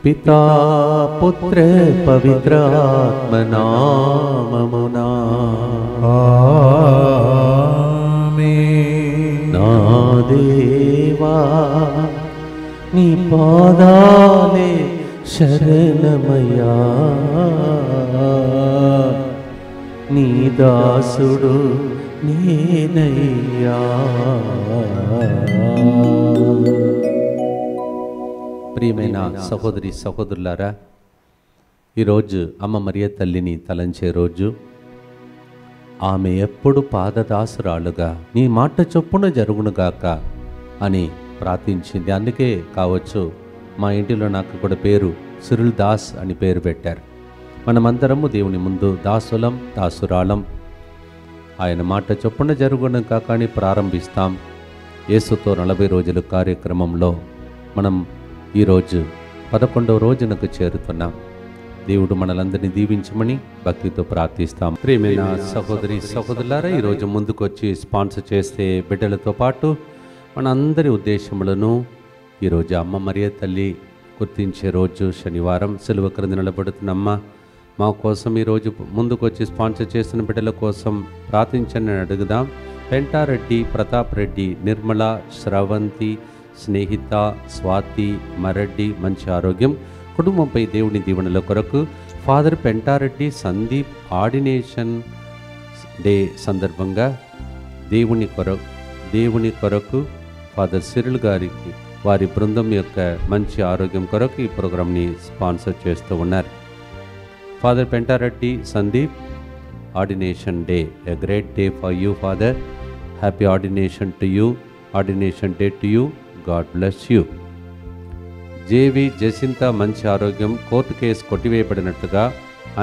పితా పుత్ర పవిత్రాత్మ నామమునా ఆమేన్. నా దేవా నీ పాదాలే శరణమయ్యా, నీ దాసుడు నేనయ్యా. ప్రియమైన సహోదరి సహోదరులారా, ఈరోజు అమ్మ మరియ తల్లిని తలంచే రోజు. ఆమె ఎప్పుడు పాదదాసురాలుగా నీ మాట చొప్పున జరుగునుగాక అని ప్రార్థించింది. అందుకే కావచ్చు మా ఇంటిలో నాకు కూడా పేరు సిరిల్ దాస్ అని పేరు పెట్టారు. మనమందరము దేవుని ముందు దాసులం, దాసురాలం. ఆయన మాట చొప్పున జరుగునుగాక అని ప్రారంభిస్తాం. యేసుతో 40 రోజుల కార్యక్రమంలో మనం ఈరోజు 11వ రోజునకు చేరుతున్నాం. దేవుడు మనలందరినీ దీవించమని భక్తితో ప్రార్థిస్తాం. ప్రియమైన సహోదరి సహోదరులారా, ఈరోజు ముందుకు వచ్చి స్పాన్సర్ చేసే బిడ్డలతో పాటు మన అందరి ఉద్దేశములను ఈరోజు అమ్మ మరియ తల్లి గుర్తించే రోజు శనివారం. సిలువ క్రింద నిలబడుతున్నమ్మ మా కోసం ఈరోజు ముందుకు వచ్చి స్పాన్సర్ చేసిన బిడ్డల కోసం ప్రార్థించని అడుగుదాం. పెంటారెడ్డి, ప్రతాప్ రెడ్డి, నిర్మల, శ్రవంతి, స్నేహిత, స్వాతి, మరెడ్డి మంచి ఆరోగ్యం, కుటుంబంపై దేవుని దీవెనల కొరకు father Pentareddy Sandeep ordination day సందర్భంగా దేవుని కొరకు ఫాదర్ సిరిల్ గారికి వారి బృందం యొక్క మంచి ఆరోగ్యం కొరకు ఈ ప్రోగ్రాంని స్పాన్సర్ చేస్తూ ఉన్నారు. Father Pentareddy Sandeep ordination day, a great day for you father. Happy ordination to you, ordination day to you. God bless you. JV Jacintha మంచి ఆరోగ్యం, కోర్టు కేసు కొట్టివేయబడినట్లుగా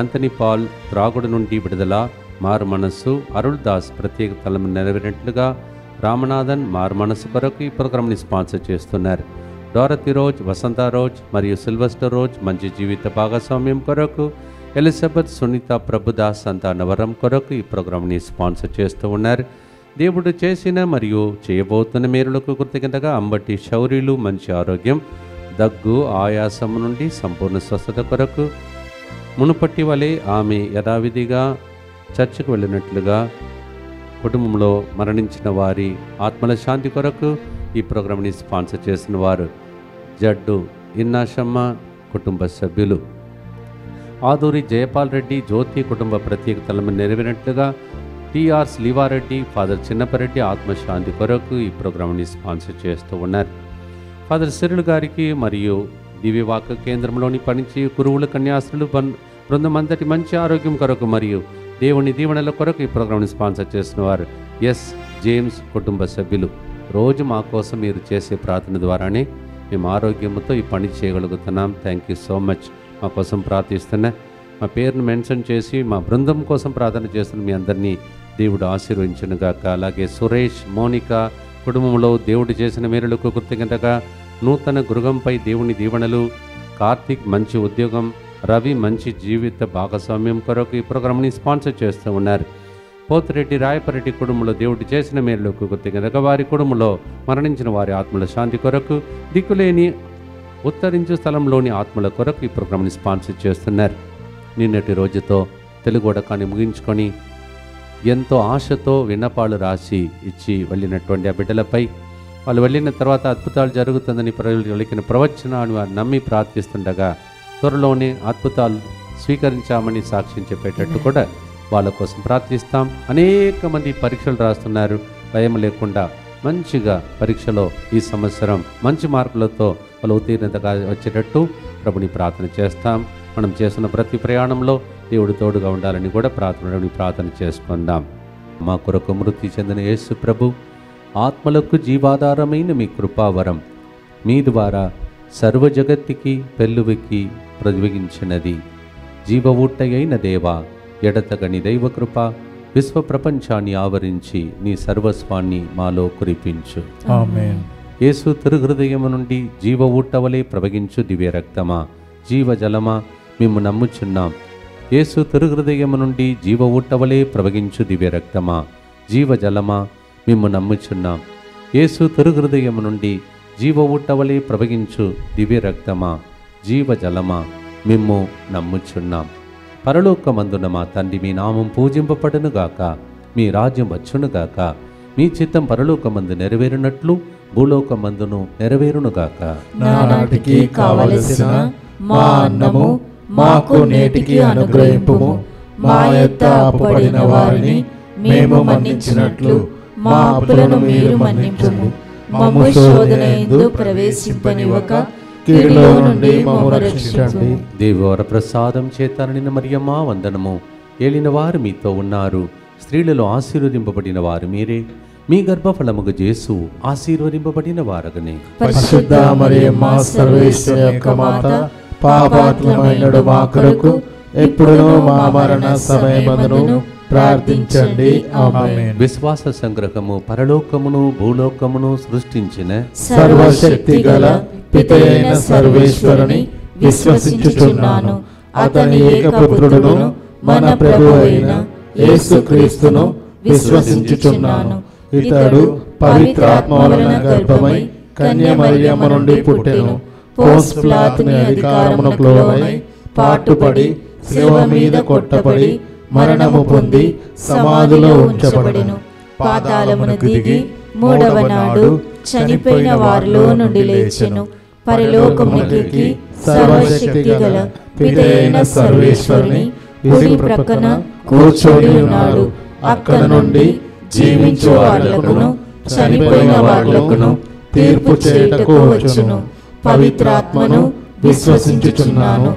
ఆంథనీ పాల్ త్రాగుడు నుండి విడుదల, మారు మనస్సు, అరుళ్ దాస్ ప్రత్యేక తలం నెరవేరినట్లుగా రామనాథన్ మారు మనస్సు కొరకు ఈ ప్రోగ్రాంని స్పాన్సర్ చేస్తున్నారు. డోరతి రోజ్, వసంత రోజ్ మరియు సిల్వస్టర్ రోజ్ మంచి జీవిత భాగస్వామ్యం కొరకు, ఎలిజబెత్, సునీత, ప్రభుదాస్ సంతానవరం కొరకు ఈ ప్రోగ్రాంని స్పాన్సర్ చేస్తూ ఉన్నారు. దేవుడు చేసిన మరియు చేయబోతున్న మేలులకు కృతజ్ఞతగా అంబటి శౌర్యులు మంచి ఆరోగ్యం, దగ్గు, ఆయాసం నుండి సంపూర్ణ స్వస్థత కొరకు, మునుపట్టి వలె ఆమె యథావిధిగా చర్చికి వెళ్ళినట్లుగా, కుటుంబంలో మరణించిన వారి ఆత్మల శాంతి కొరకు ఈ ప్రోగ్రాంని స్పాన్సర్ చేసిన వారు జడ్డు ఇన్నాశమ్మ కుటుంబ సభ్యులు, ఆదూరి జయపాల్ రెడ్డి, జ్యోతి కుటుంబ ప్రత్యేక తలము నెరవేరినట్లుగా, టిఆర్ శ్రీవారెడ్డి, ఫాదర్ చిన్నపరెడ్డి ఆత్మశాంతి కొరకు ఈ ప్రోగ్రాంని స్పాన్సర్ చేస్తూ ఉన్నారు. ఫాదర్ సిరిల్ గారికి మరియు దివ్యవాక కేంద్రంలోని పనిచే గురువుల కన్యాస్త్రులు బృందం అంతటి మంచి ఆరోగ్యం కొరకు మరియు దేవుని దీవెనల కొరకు ఈ ప్రోగ్రాంని స్పాన్సర్ చేసిన వారు ఎస్ జేమ్స్ కుటుంబ సభ్యులు. రోజు మా కోసం మీరు చేసే ప్రార్థన ద్వారానే మేము ఆరోగ్యంతో ఈ పని చేయగలుగుతున్నాం. Thank you so much. మా కోసం ప్రార్థిస్తున్నా మా పేరును మెన్షన్ చేసి మా బృందం కోసం ప్రార్థన చేస్తున్న మీ అందరినీ దేవుడు ఆశీర్వదించునుగాక. అలాగే సురేష్, మోనిక కుటుంబంలో దేవుడు చేసిన మేలులకు కృతజ్ఞతగా నూతన గృహంపై దేవుని దీవెనలు, కార్తీక్ మంచి ఉద్యోగం, రవి మంచి జీవిత భాగస్వామ్యం కొరకు ఈ ప్రోగ్రాంని స్పాన్సర్ చేస్తూ ఉన్నారు. పోతిరెడ్డి, రాయపరెడ్డి కుటుంబంలో దేవుడు చేసిన మేలులకు కృతజ్ఞతగా వారి కుటుంబంలో మరణించిన వారి ఆత్మల శాంతి కొరకు, దిక్కులేని ఉత్తరించు స్థలంలోని ఆత్మల కొరకు ఈ ప్రోగ్రాంని స్పాన్సర్ చేస్తున్నారు. నిన్నటి రోజుతో తెలుగు వడకాన్ని ముగించుకొని ఎంతో ఆశతో విన్నపాలు రాసి ఇచ్చి వెళ్ళినటువంటి ఆ బిడ్డలపై వాళ్ళు వెళ్ళిన తర్వాత అద్భుతాలు జరుగుతుందని పలికిన ప్రవచనాన్ని వారు నమ్మి ప్రార్థిస్తుండగా త్వరలోనే అద్భుతాలు స్వీకరించామని సాక్ష్యం చెప్పేటట్టు కూడా వాళ్ళ కోసం ప్రార్థిస్తాం. అనేక మంది పరీక్షలు రాస్తున్నారు. భయం లేకుండా మంచిగా పరీక్షలో ఈ సంవత్సరం మంచి మార్కులతో వాళ్ళు ఉత్తీర్ణతగా వచ్చేటట్టు ప్రభుని ప్రార్థన చేస్తాం. మనం చేస్తున్న ప్రతి ప్రయాణంలో దేవుడు తోడుగా ఉండాలని కూడా ప్రార్థన చేసుకుందాం. మా కొరకు మృతి చెందిన యేసు ప్రభు ఆత్మలకు జీవాధారమైన మీ కృపావరం మీ ద్వారా సర్వ జగత్తుకి పెళ్ళువికి ప్రతివగించినది. జీవ ఊట్టయైన దేవా, ఎడతగని దైవ కృప విశ్వ ప్రపంచాన్ని ఆవరించి నీ సర్వస్వాన్ని మాలో కురిపించు. ఆమేన్. యేసు తిరుహృదయము నుండి జీవ ఊట్టవలే ప్రవగించు దివ్య రక్తమా, జీవజలమా మేము నమ్ముచున్నాం. యేసు తిరుహృదయము నుండి జీవ ఊట్టవలే ప్రవగించు దివ్య రక్తమా, జీవజలమా మేము నమ్ముచున్నాం. యేసు తిరుహృదయము నుండి జీవ ఊట్టవలే ప్రవగించు దివ్య రక్తమా, జీవజలమా మిమ్ము నమ్ముచున్నాం. పరలోకమందున మా తండ్రి, మీ నామం పూజింపబడునుగాక, మీ రాజ్యం వచ్చునుగాక, మీ చిత్తం పరలోకమందు నెరవేరునట్లు భూలోకమందును నెరవేరునుగాక. నానాటికి కావలసిన మా అన్నము మాకు నేటికి అనుగ్రహింపుము. మా యొద్ద అప్పుపడిన వారిని మేము మన్నించినట్లు మా అప్పులను మీరు మన్నించుము. మమ్ము శోధన యందు ప్రవేశింపనివ్వక కీడులో నుండి మమ్ము రక్షించండి. దేవర ప్రసాదం చేత నిన్న మరియమ్మ వందనము. ఏలిన వారు మీతో ఉన్నారు, స్త్రీలలో ఆశీర్వదింపబడిన వారు మీరే, మీ గర్భఫలముగు యేసు ఆశీర్వదింపబడిన వారగనే. పరిశుద్ధ మరియమ్మ సర్వేశ్వరి యొక్క మాత, పాపాత్ములమైనడు మా కొరకు ఎప్పుడునూ మా మరణ సమయమందును ప్రార్థించండి. ఆమేన్. విశ్వాస సంగ్రహము. పరలోకమును భూలోకమును సృష్టించిన సర్వశక్తి గల పితయైన సర్వేశ్వరుని విశ్వసించుచున్నాను. అతని ఏకపుత్రుడును మన ప్రభువు అయిన యేసుక్రీస్తును విశ్వసించుచున్నాను. ఇతడు పవిత్రాత్మ వలన గర్భమై కన్య మరియమ్మ నుండి పుట్టెను. పోన్స్ పిలాతుని అధికారమునకు లోనై పాటుపడి శిలువ మీద కొట్టబడి మరణము పొంది సమాధిలో ఉంచబడెను. పాతాళమునకు దిగి మూడవ నాడు చనిపోయిన వారిలో నుండి లేచెను. పరలోకమునకెక్కి సర్వశక్తి గల పితయైన సర్వేశ్వరుని కుడి ప్రక్కన కూర్చొని ఉన్నాడు. అక్కడ నుండి జీవించు వారులకును చనిపోయిన వారులకును తీర్పు చేయుటకు వచ్చును. పవిత్రాత్మను విశ్వసించుచున్నాను.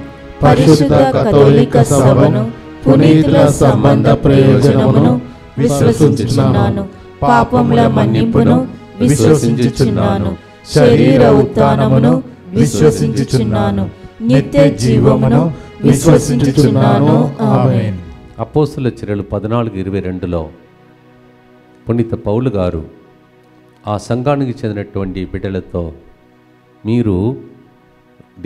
పరిశుద్ధ కథోలిక సభను, పునీతుల సంబంధ ప్రయోజనమును విశ్వసించుచున్నాను. పాపముల మన్నింపును విశ్వసించుచున్నాను. శరీర ఉత్థానమును విశ్వసించుచున్నాను. నిత్య జీవమును విశ్వసించుచున్నాను. ఆమేన్. అపోస్తుల చర్యలు 14:22లో పునీత పౌలు గారు ఆ సంఘానికి చెందినటువంటి బిడ్డలతో, మీరు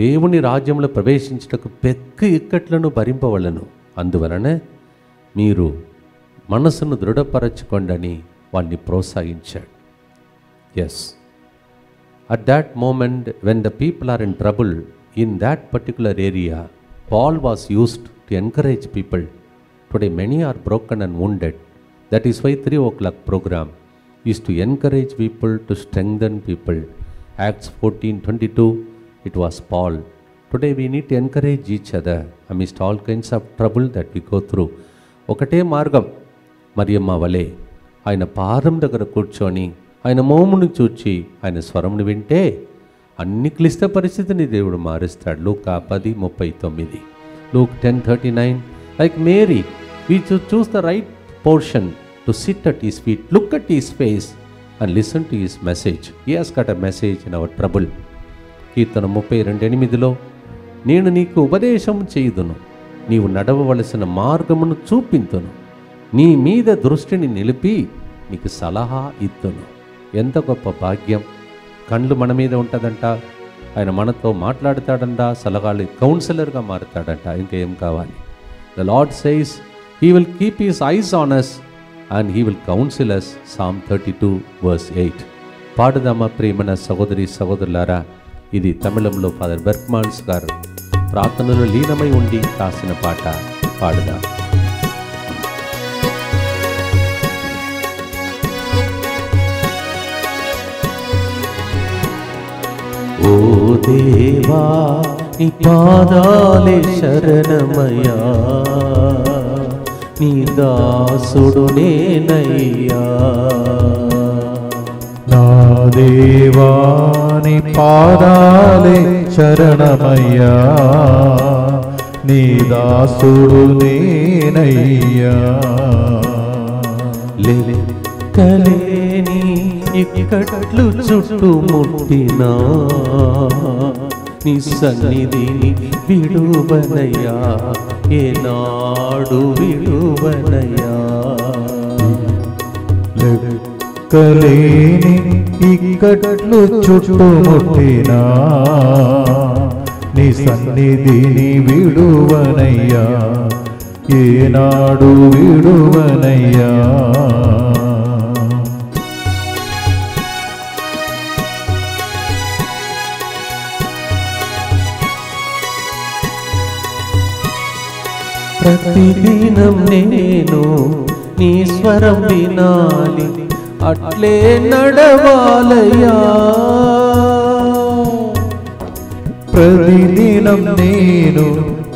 దేవుని రాజ్యంలో ప్రవేశించుటకు పెద్ద ఇక్కట్లను భరింపవలను, అందువలన మీరు మనసును దృఢపరచుకోండి వాడిని ప్రోత్సహించాడు. Yes, at that moment when the people are in trouble in that particular area, Paul was used to encourage people. Today many are broken and wounded. That is why 3 o'clock program is to encourage people, to strengthen people. Acts 14:22, it was Paul. Today we need to encourage each other amidst all kinds of trouble that we go through. ఒకటే మార్గం, మరియమ్మ వలె ఆయన పాదం దగ్గర కూర్చొని ఆయన మోమును చూచి ఆయన స్వరమును వింటే అన్ని క్లిష్ట పరిస్థితిని దేవుడు మారుస్తాడు. లూకా 10:39, Luke 10:39. Like Mary, we should choose the right portion to sit at his feet, look at his face and listen to his message. He has got a message in our trouble. కీర్తన 32:8లో, నేను నీకు ఉపదేశం చేయుదును, నీవు నడవవలసిన మార్గమును చూపింతును, నీ మీద దృష్టిని నిలిపి నీకు సలహా ఇద్దును. ఎంత గొప్ప భాగ్యం! కళ్ళు మన మీద ఉంటుందంట, ఆయన మనతో మాట్లాడతాడంట, సలహాలు కౌన్సిలర్గా మారుతాడంట. ఇంకేం కావాలి? The lord says he will keep his eyes on us and he will counsel us. Psalm 32:8. పాడుదామా ప్రియమైన సహోదరి సహోదరులారా? ఇది తమిళంలో ఫాదర్ బెర్క్మాన్స్ గారు ప్రార్థనలో లీనమై ఉండి రాసిన పాట. పాడుదాం. ఓ దేవా నీ పాదాలే శరణమయ్యా, నీ దాసుడు నేనయ్యా. నా దేవా నీ పాదాలే శరణమయ్యా, నీ దాసుడు నేనయ్యా. లెక్కలేని ఇక్కట్లు చుట్టుముట్టినా నీ సన్నిధిని విడువనయ్యా, ఏనాడు విడువనయ్యా. లెక్కలేని ఇక్కట్లు చుట్టుముట్టినా నీ సన్నిధిని విడువనయ్యా, ఏనాడు విడువనయ్యా. ప్రతిదినం నేను నీ స్వరం వినాలి, అట్లే నడవాలయ్యా. ప్రతిదినం నేను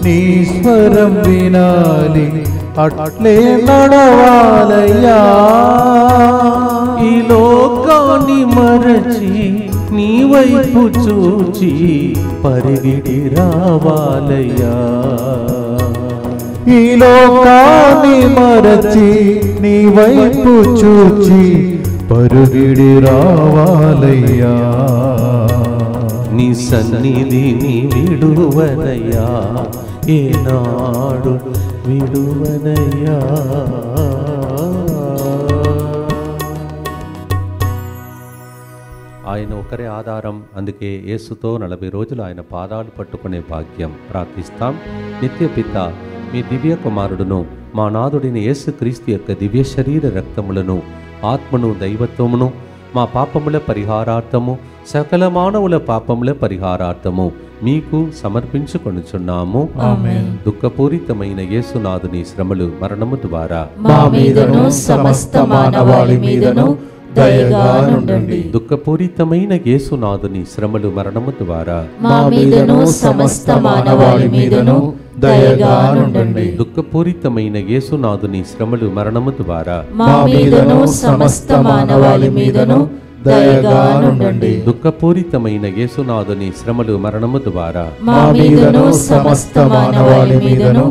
నీ స్వరం వినాలి, అట్లే నడవాలయ్యా. ఈ లోకాన్ని మరచి నీ వైపు చూచి పరిగిడి రావాలయ్యా. ఈ లోకాన్ని మరచి నీ వైపు చూచి పరుగిడి రావాలయ్యా. నీ సన్నిధిని విడువనయ్యా, ఏనాడు విడువనయ్యా. ఆయన ఒకరే ఆధారం. అందుకే యేసుతో 40 రోజులు ఆయన పాదాలు పట్టుకునే భాగ్యం ప్రార్థిస్తాం. నిత్య పిత, మీ దివ్య కుమారుడును మా నాథుడిని యేసుక్రీస్తు యొక్క దివ్య శరీర రక్తములను, ఆత్మను, దైవత్వమును మా పాపముల పరిహారార్థము, సకల మానవుల పాపముల పరిహారార్థము మీకు సమర్పించుకొనుచున్నాము. ఆమేన్. దుఃఖపూరితమైన యేసునాథుని శ్రమలు, మరణము ద్వారా మా మీదను సమస్త మానవాళి మీదను దయగా నుండండి. దుఃఖపూరితమైన యేసునాథుని శ్రమలు, మరణము ద్వారా మా మీదను సమస్త మానవాళి మీదను దయగా నుండండి. దుఃఖపూరితమైన యేసునాథుని శ్రమలు, మరణము ద్వారా మా మీదను సమస్త మానవాళి మీదను దయగా నుండండి. దుఃఖపూరితమైన యేసునాథుని శ్రమలు, మరణము ద్వారా మా మీదను సమస్త మానవాళి మీదను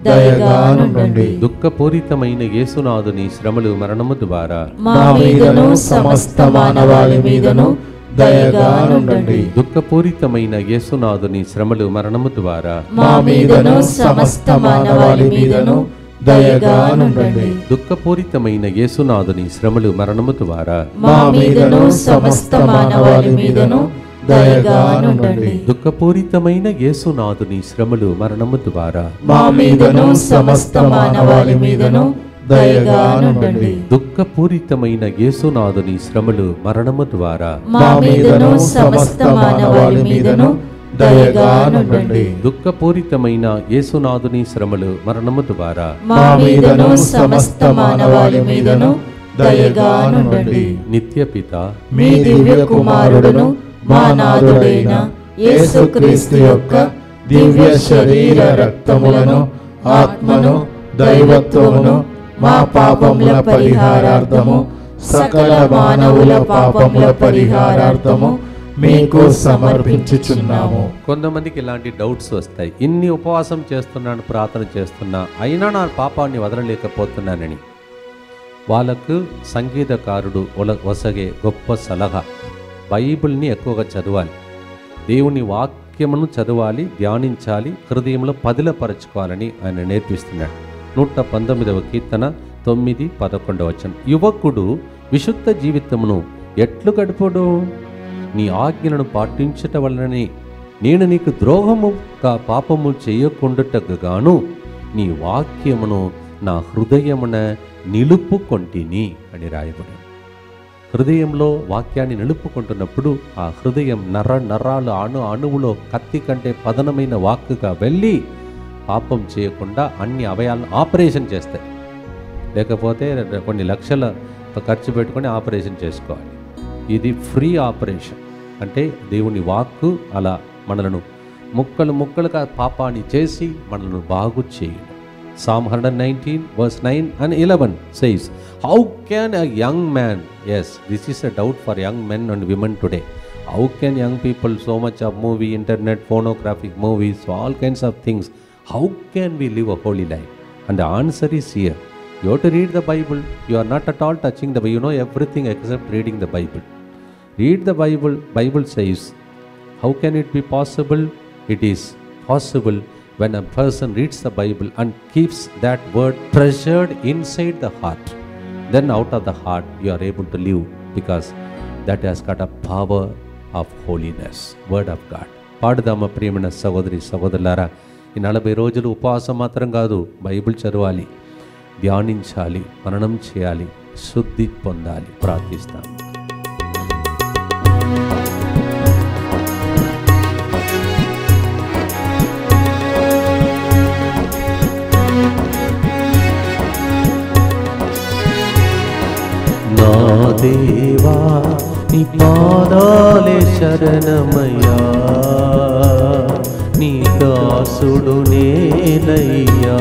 దయగా నుండండి. దుఃఖపూరితమైన యేసునాథుని శ్రమలు, మరణము ద్వారా మా మీదను సమస్త మానవాళి మీదను దయగా నుండండి. దుఃఖపూరితమైన యేసునాథుని శ్రమలు, మరణము ద్వారా మా మీదను సమస్త మానవాళి మీదను దయగా నుండండి. దుఃఖపూరితమైన యేసునాథుని శ్రమలు, మరణము ద్వారా మా మీదను సమస్త మానవాళి మీదను దయగా నుండండి. దుఃఖపూరితమైన యేసునాథుని శ్రమలు, మరణము ద్వారా మా మీదను సమస్త మానవాళి మీదను దయగా నుండండి. దుఃఖపూరితమైన యేసునాథుని శ్రమలు, మరణము ద్వారా మా మీదను సమస్త మానవాళి మీదను దయగా నుండండి. దుఃఖపూరితమైన యేసునాథుని శ్రమలు, మరణము ద్వారా మా మీదను సమస్త మానవాళి మీదను దయగా నుండండి. నిత్య పిత, మీ దివ్య కుమారుడును మా నాథుడైన యేసుక్రీస్తు యొక్క దివ్య శరీర రక్తములను, ఆత్మను, దైవత్వమును మా పాపముల పరిహారార్థము, సకల మానవుల పాపముల పరిహారార్థము మీకు సమర్పించుచున్నాము. కొంతమందికి ఇలాంటి డౌట్స్ వస్తాయి. ఇన్ని ఉపవాసం చేస్తున్నాను, ప్రార్థన చేస్తున్నా, అయినా నా పాపాన్ని వదలలేకపోతున్నానని. వాళ్ళకు సంగీతకారుడు వసగే గొప్ప సలహా, బైబిల్ని ఎక్కువగా చదవాలి, దేవుని వాక్యమును చదవాలి, ధ్యానించాలి, హృదయంలో పదిలపరచుకోవాలని ఆయన నేర్పిస్తున్నాడు. 119వ కీర్తన 9-11 యువకుడు విశుద్ధ జీవితమును ఎట్లు గడుపుడు? నీ ఆజ్ఞలను పాటించుట వలనని నేను నీకు ద్రోహముగా పాపము చేయకుండుటకు గాను నీ వాక్యమును నా హృదయమున నిలుపుకొంటిని అని రాయబడి. హృదయంలో వాక్యాన్ని నిలుపుకుంటున్నప్పుడు ఆ హృదయం నరాలు అణువులో కత్తి కంటే పదనమైన వాక్కుగా వెళ్ళి పాపం చేయకుండా అన్ని అవయాలను ఆపరేషన్ చేస్తాయి. లేకపోతే కొన్ని లక్షల ఖర్చు పెట్టుకొని ఆపరేషన్ చేసుకోవాలి. ఇది ఫ్రీ ఆపరేషన్. అంటే దేవుని వాక్కు అలా మనలను ముక్కలుగా పాపాన్ని చేసి మనలను బాగు చేయడం. Psalm 119 verse 9 and 11 says, how can a young man, yes, this is a doubt for young men and women today, how can young people, so much of movie, internet, pornographic movies, all kinds of things, how can we live a holy life? And the answer is here. You have to read the Bible. You are not at all touching the Bible. You know everything except reading the Bible. Read the Bible. Bible says, how can it be possible? It is possible when a person reads the Bible and keeps that word treasured inside the heart. Then out of the heart you are able to live, because that has got a power of holiness. Word of God. పాడుదామ ప్రియమైన సహోదరి సహోదరులారా, ఈ 40 రోజులు ఉపవాసం మాత్రం కాదు, Bible చదవాలి, ధ్యానించాలి, మననం చేయాలి, శుద్ధి పొందాలి. ప్రార్థిస్తాం. శరణమయ్యా, నీ దాసుడు నేనయ్యా.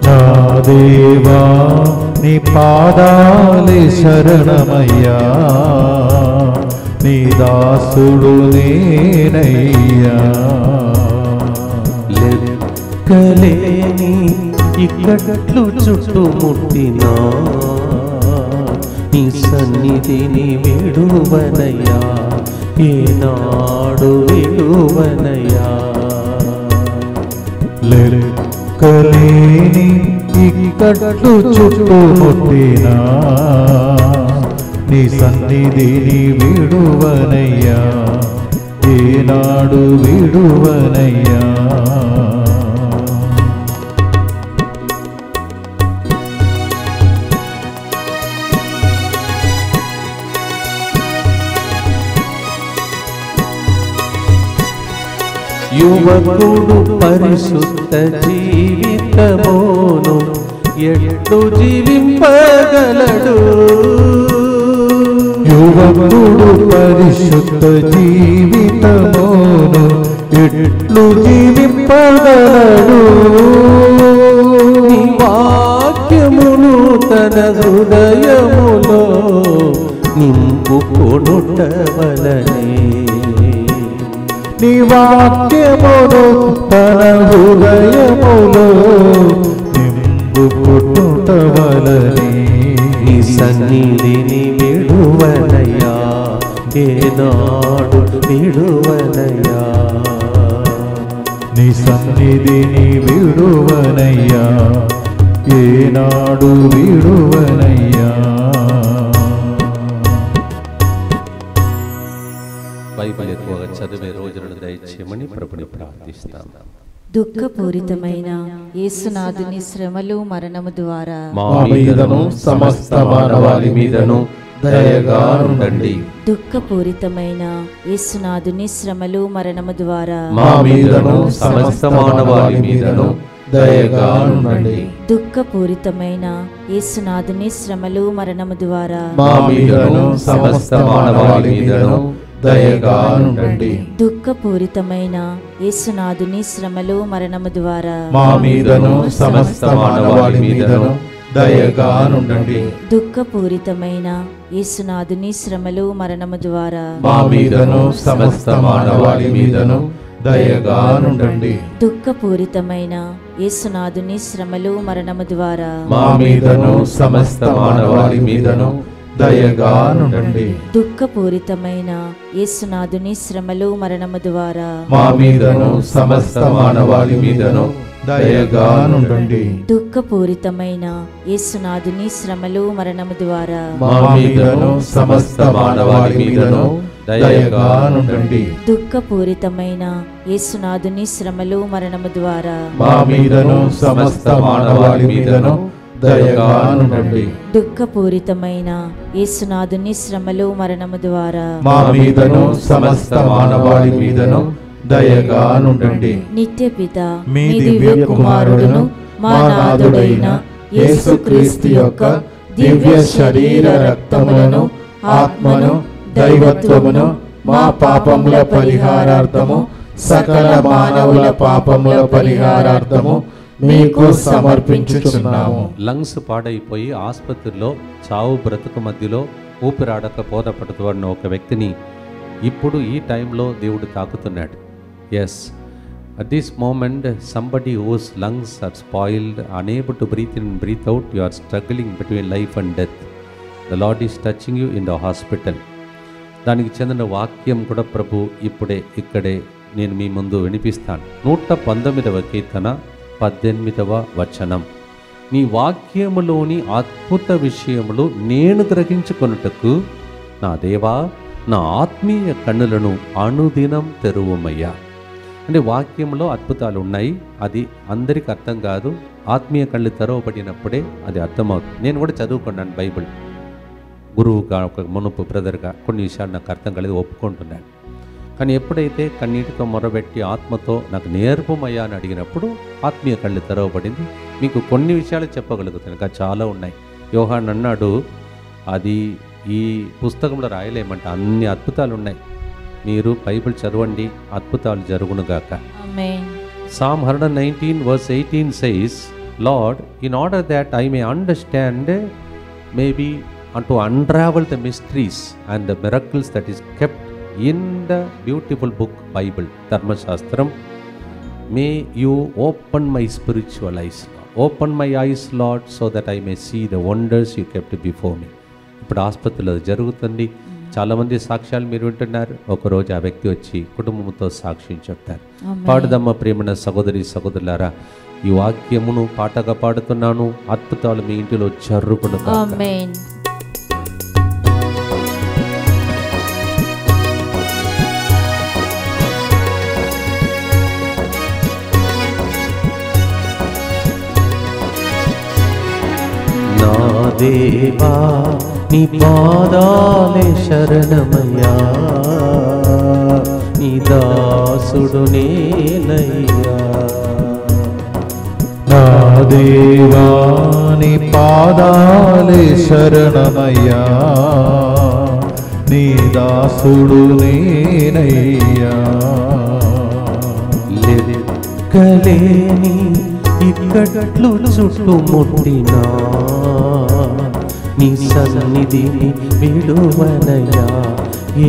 నా దేవా నీ పాదాలే శరణమయ్యా, నీ దాసుడు నేనయ్యా. లెక్కలేని ఇక్కట్లు చుట్టుముట్టినా నీ సన్నిధిని విడువనయ్యా, ఏనాడు విడువనయ్యా. లెక్కలేని ఇక్కట్లు చుట్టుముట్టినా నీ సన్నిధిని విడువనయ్యా, ఏనాడు విడువనయ్యా. యువకుడు పరిశుద్ధ జీవితమును ఎట్లు జీవింపగలడు, యువకుడు పరిశుద్ధ జీవితమును ఎట్లు జీవింపగలడు. నీ వాక్యమును తన హృదయములో నింపుకొనుటవలనే, నీ వాక్యమును తన హృదయములో నింపుకొనుటవలనే. నీ సన్నిధిని విడువనయ్యా, ఏనాడు విడువనయ్యా. నీ సన్నిధిని విడువనయ్యా, ఏనాడు విడువనయ్యా. బైబిల్ ఎక్కువగా చదివే రోజులను దయచేయమని ప్రభుని ప్రార్థిస్తాం. దుఃఖపూరితమైన యేసునాథుని శ్రమలు మరణము ద్వారా మా మీదను సమస్త మానవాళి మీదను దయగా ఉండండి. దుఃఖపూరితమైన యేసునాథుని శ్రమలు మరణము ద్వారా మా మీదను సమస్త మానవాళి మీదను దయగా ఉండండి. దుఃఖపూరితమైన యేసునాథుని శ్రమలు మరణము ద్వారా మా మీదను సమస్త మానవాళి మీదను దయగా ఉండండి. దుఃఖపూరితమైన యేసునాథుని శ్రమలు మరణము ద్వారా మా మీదను సమస్త మానవాళి మీదను దయగా ఉండండి. దుఃఖపూరితమైన యేసునాథుని శ్రమలు మరణము ద్వారా మా మీదను సమస్త మానవాళి మీదను దయగా ఉండండి. దుఃఖపూరితమైన యేసునాథుని శ్రమలు మరణము ద్వారా మా మీదను సమస్త మానవాళి మీదను దయగా ఉండండి. దుఃఖపూరితమైన యేసునాథుని శ్రమలు మరణము ద్వారా మా మీదను సమస్త మానవాళి మీదను దయగా ఉండండి. దుఃఖపూరితమైన యేసునాథుని శ్రమలు మరణము ద్వారా మా మీదను సమస్త మానవాళి మీదను దయగా ఉండండి. దుఃఖపూరితమైన యేసునాథుని శ్రమలు మరణము ద్వారా మా మీదను సమస్త మానవాళి మీదను దయగా ఉండండి. దుఃఖపూరితమైన యేసునాథుని శ్రమలు మరణము ద్వారా మా మీదను సమస్త మానవాళి మీదను దయగా ఉండండి. నిత్య పిత మీ మీ దివ్య కుమారుడును మా నాథుడైన యేసుక్రీస్తు యొక్క దివ్య శరీర రక్తములను ఆత్మను దైవత్వమును మా పాపముల పరిహారార్థము సకల మానవుల పాపముల పరిహారార్థము మీకు సమర్పించుచున్నాము. లంగ్స్ పాడైపోయి ఆసుపత్రిలో చావు బ్రతుకు మధ్యలో ఊపిరాడక బోధపడుతున్న ఒక వ్యక్తిని ఇప్పుడు ఈ టైంలో దేవుడు తాకుతున్నాడు. Yes, at this moment somebody whose lungs are spoiled, unable to breathe in breathe out, you are struggling between life and death. The lord is touching you in the hospital. దానికి చెందిన వాక్యం కూడా ప్రభు ఇప్పుడే ఇక్కడే నేను మీ ముందు వినిపిస్తాను. 119వ కీర్తన 18వ వచనం. నీ వాక్యములోని అద్భుత విషయములు నేను గ్రహించుకొనుటకు నా దేవా నా ఆత్మీయ కన్నులను అనుదినం తెరువమయ్యా. అంటే వాక్యంలో అద్భుతాలు ఉన్నాయి, అది అందరికీ అర్థం కాదు. ఆత్మీయ కళ్ళు తెరవబడినప్పుడే అది అర్థమవుతుంది. నేను కూడా చదువుకున్నాను బైబిల్, గురువుగా ఒక మునుపు బ్రదర్గా కొన్ని విషయాలు నాకు అర్థం కాలేదు, ఒప్పుకుంటున్నాను. కానీ ఎప్పుడైతే కన్నీటితో మొరబెట్టి ఆత్మతో నాకు నేర్పమయ్యా అని అడిగినప్పుడు ఆత్మీయ కళ్ళు తెరవబడింది. మీకు కొన్ని విషయాలు చెప్పగలుగుతాను, ఇంకా చాలా ఉన్నాయి. యోహాన్ అన్నాడు, అది ఈ పుస్తకంలో రాయలేమంట, అన్ని అద్భుతాలు ఉన్నాయి. మీరు బైబిల్ చదవండి, అద్భుతాలు జరుగునుగాక. ఆమేన్. Psalm 119 verse 18 says, Lord, in order that I may understand, maybe and to unravel the mysteries and the miracles that is kept in the beautiful book Bible, Dharmashastram, may you open my spiritual eyes, Lord. Open my eyes, Lord, so that I may see the wonders you kept before me. ఇప్పుడు ఆసుపత్రిలో జరుగుతుంది. చాలామంది సాక్ష్యాలు మీరు వింటున్నారు. ఒకరోజు ఆ వ్యక్తి వచ్చి కుటుంబంతో సాక్ష్యం చెప్తారు. పాడుదమ్మ ప్రేమన సహోదరి సహోదరులారా, ఈ వాక్యమును పాటగా పాడుతున్నాను. అద్భుతాలు మీ ఇంటిలో జరుగును. ఆమేన్. నా దేవా నీ పాదాలే శరణమయ్యా, నీ దాసుడు నేనయ్యా. నా దేవా నీ పాదాలే శరణమయ్యా, నీ దాసుడు నేనయ్యా. లెక్కలేని ఇక్కట్లు చుట్టుముట్టినా నీ సన్నిధిని విడువనయ్యా,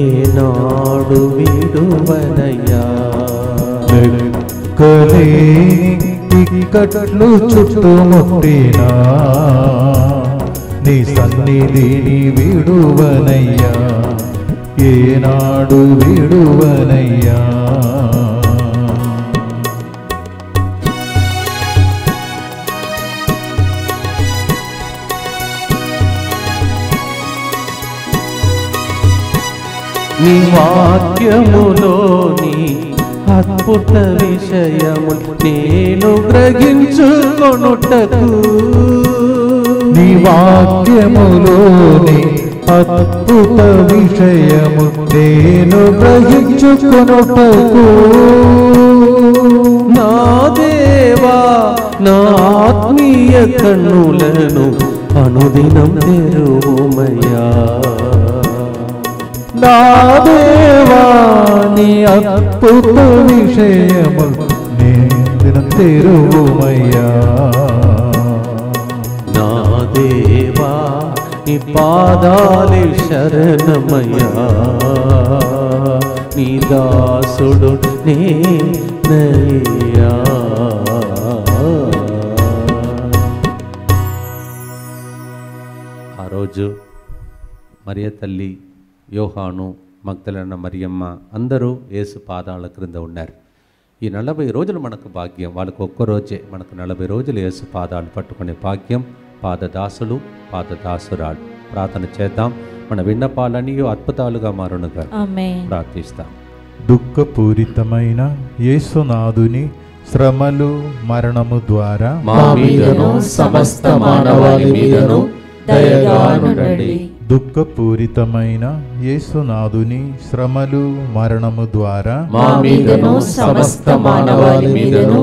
ఏనాడు విడువనయ్యా. లెక్కలేని ఇక్కట్లు చుట్టుముట్టినా నీ సన్నిధిని విడువనయ్యా, ఏనాడు విడువనయ్యా. నీ వాక్యములోని అద్భుత విషయము నేను గ్రహించుకొనుటకు, నీ వాక్యములోని అద్భుత విషయము నేను గ్రహించుకొనుటకు, నా దేవా నా ఆత్మీయ కన్నులను అనుదినం తెరువుమయ్యా. నా దేవా నీ అద్భుత విషయము నేను తెరువుమయ్యా. నా దేవా నీ పాదాలే శరణమయ్యా, నీ దాసుడు నేనయ్యా. ఆ రోజు మరియ తల్లి, యోహాను, మగ్దలన మరియమ్మ అందరూ యేసు పాదాల క్రింద ఉన్నారు. ఈ 40 రోజులు మనకు భాగ్యం. వాళ్ళకు ఒక్కరోజే మనకు 40 రోజులు యేసు పాదాలు పట్టుకునే భాగ్యం. పాదదాసులు, పాదదాసురాలు. ప్రార్థన చేద్దాం. మన విన్నపాలని అద్భుతాలుగా మారునుగా ప్రార్థిస్తాం. దుఃఖపూరితమైన యేసునాథుని శ్రమలు మరణము ద్వారా మా మీదను సమస్త మానవాళి మీదను దయగా నుండండి. దుఃఖపూరితమైన యేసునాథుని శ్రమలు మరణము ద్వారా మా మీదను సమస్త మానవాళి మీదను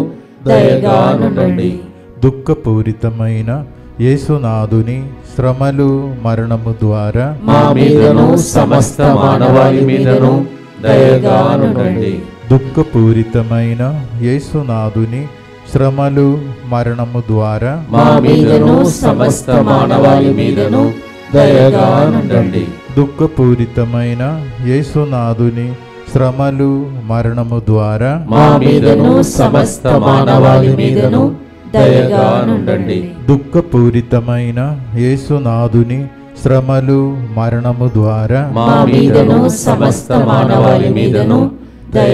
దయగా నుండండి. దుఃఖపూరితమైన యేసునాథుని శ్రమలు మరణము ద్వారా మా మీదను సమస్త మానవాళి మీదను దయగా నుండండి. దుఃఖపూరితమైన యేసునాథుని శ్రమలు మరణము ద్వారా మా మీదను సమస్త మానవాళి మీదను దయగా నుండండి. దుఃఖపూరితమైన యేసునాథుని శ్రమలు మరణము ద్వారా మా మీదను సమస్త మానవాళి మీదను దయగా నుండండి. దుఃఖపూరితమైన యేసునాథుని శ్రమలు మరణము ద్వారా మా మీదను సమస్త మానవాళి మీదను